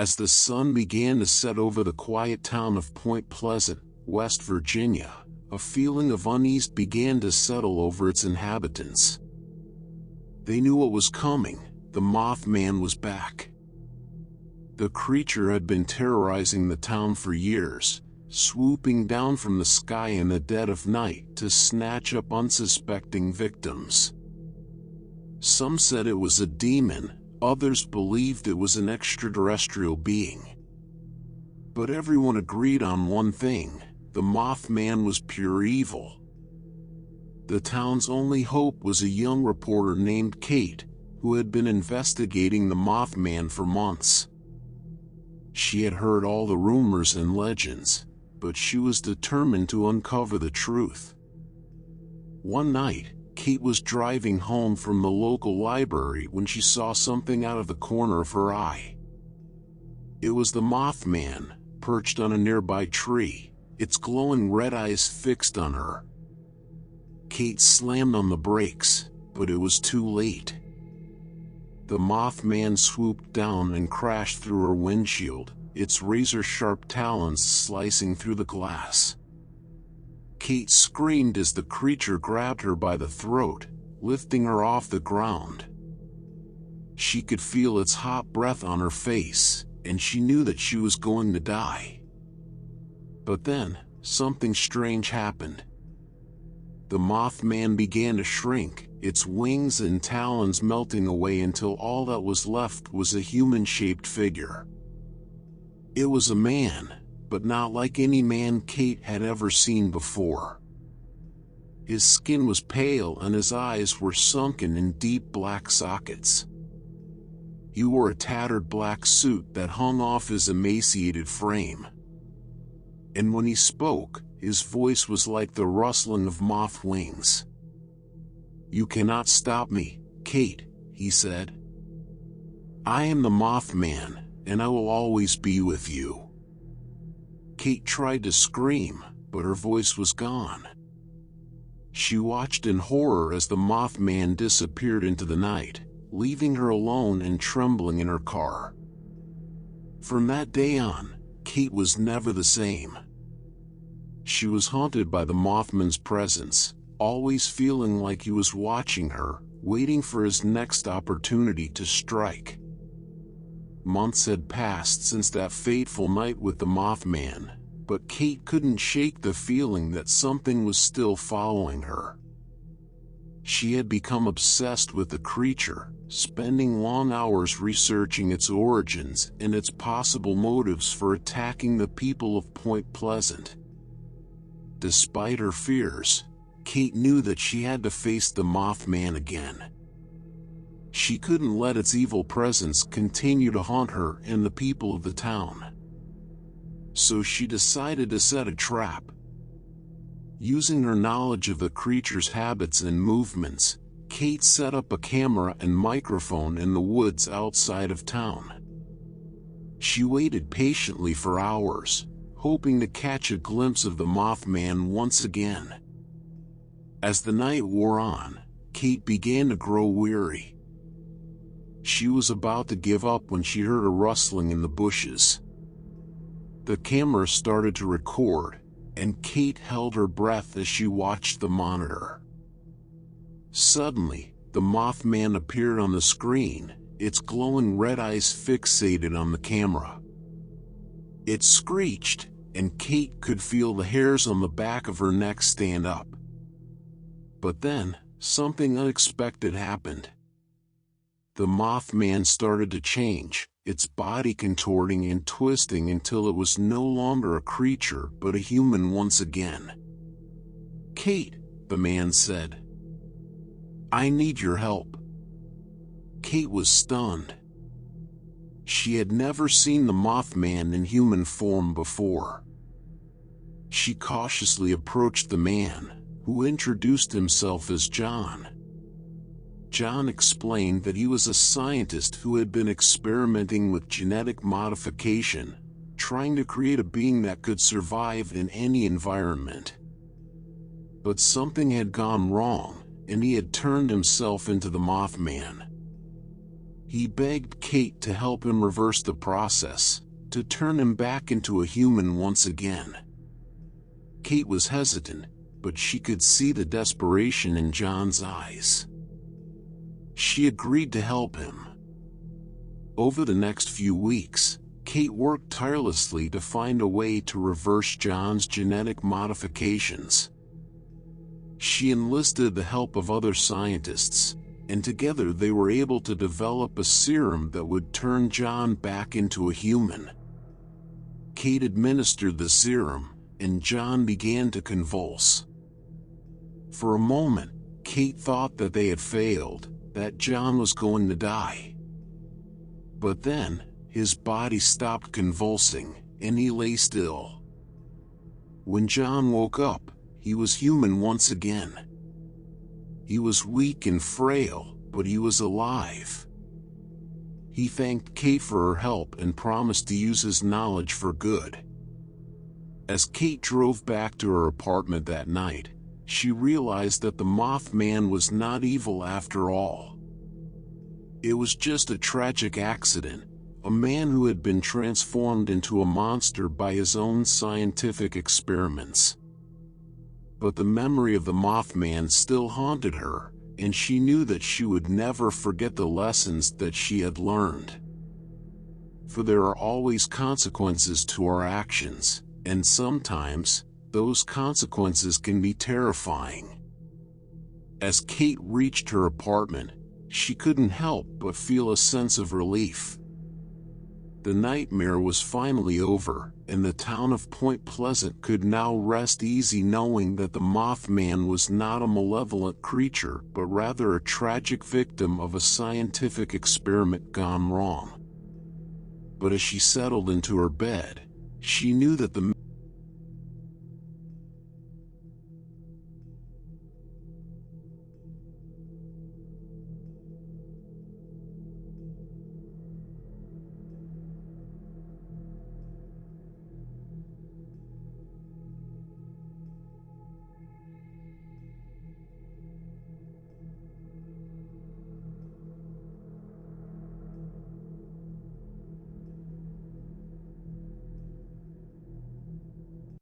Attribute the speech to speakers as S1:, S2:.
S1: As the sun began to set over the quiet town of Point Pleasant, West Virginia, a feeling of unease began to settle over its inhabitants. They knew what was coming. The Mothman was back. The creature had been terrorizing the town for years, swooping down from the sky in the dead of night to snatch up unsuspecting victims. Some said it was a demon, others believed it was an extraterrestrial being. But everyone agreed on one thing: the Mothman was pure evil. The town's only hope was a young reporter named Kate, who had been investigating the Mothman for months. She had heard all the rumors and legends, but she was determined to uncover the truth. One night, Kate was driving home from the local library when she saw something out of the corner of her eye. It was the Mothman, perched on a nearby tree, its glowing red eyes fixed on her. Kate slammed on the brakes, but it was too late. The Mothman swooped down and crashed through her windshield, its razor-sharp talons slicing through the glass. Kate screamed as the creature grabbed her by the throat, lifting her off the ground. She could feel its hot breath on her face, and she knew that she was going to die. But then, something strange happened. The Mothman began to shrink, its wings and talons melting away until all that was left was a human-shaped figure. It was a man, but not like any man Kate had ever seen before. His skin was pale and his eyes were sunken in deep black sockets. He wore a tattered black suit that hung off his emaciated frame. And when he spoke, his voice was like the rustling of moth wings. "You cannot stop me, Kate," he said. "I am the Mothman, and I will always be with you." Kate tried to scream, but her voice was gone. She watched in horror as the Mothman disappeared into the night, leaving her alone and trembling in her car. From that day on, Kate was never the same. She was haunted by the Mothman's presence, always feeling like he was watching her, waiting for his next opportunity to strike. Months had passed since that fateful night with the Mothman, but Kate couldn't shake the feeling that something was still following her. She had become obsessed with the creature, spending long hours researching its origins and its possible motives for attacking the people of Point Pleasant. Despite her fears, Kate knew that she had to face the Mothman again. She couldn't let its evil presence continue to haunt her and the people of the town. So she decided to set a trap. Using her knowledge of the creature's habits and movements, Kate set up a camera and microphone in the woods outside of town. She waited patiently for hours, hoping to catch a glimpse of the Mothman once again. As the night wore on, Kate began to grow weary. She was about to give up when she heard a rustling in the bushes. The camera started to record, and Kate held her breath as she watched the monitor. Suddenly, the Mothman appeared on the screen, its glowing red eyes fixated on the camera. It screeched, and Kate could feel the hairs on the back of her neck stand up. But then, something unexpected happened. The Mothman started to change, its body contorting and twisting until it was no longer a creature but a human once again. "Kate," the man said, "I need your help." Kate was stunned. She had never seen the Mothman in human form before. She cautiously approached the man, who introduced himself as John. John explained that he was a scientist who had been experimenting with genetic modification, trying to create a being that could survive in any environment. But something had gone wrong, and he had turned himself into the Mothman. He begged Kate to help him reverse the process, to turn him back into a human once again. Kate was hesitant, but she could see the desperation in John's eyes. She agreed to help him. Over the next few weeks, Kate worked tirelessly to find a way to reverse John's genetic modifications. She enlisted the help of other scientists, and together they were able to develop a serum that would turn John back into a human. Kate administered the serum, and John began to convulse. For a moment, Kate thought that they had failed, that John was going to die. But then, his body stopped convulsing, and he lay still. When John woke up, he was human once again. He was weak and frail, but he was alive. He thanked Kate for her help and promised to use his knowledge for good. As Kate drove back to her apartment that night, she realized that the Mothman was not evil after all. It was just a tragic accident, a man who had been transformed into a monster by his own scientific experiments. But the memory of the Mothman still haunted her, and she knew that she would never forget the lessons that she had learned. For there are always consequences to our actions, and sometimes, those consequences can be terrifying. As Kate reached her apartment, she couldn't help but feel a sense of relief. The nightmare was finally over, and the town of Point Pleasant could now rest easy knowing that the Mothman was not a malevolent creature but rather a tragic victim of a scientific experiment gone wrong. But as she settled into her bed, she knew that the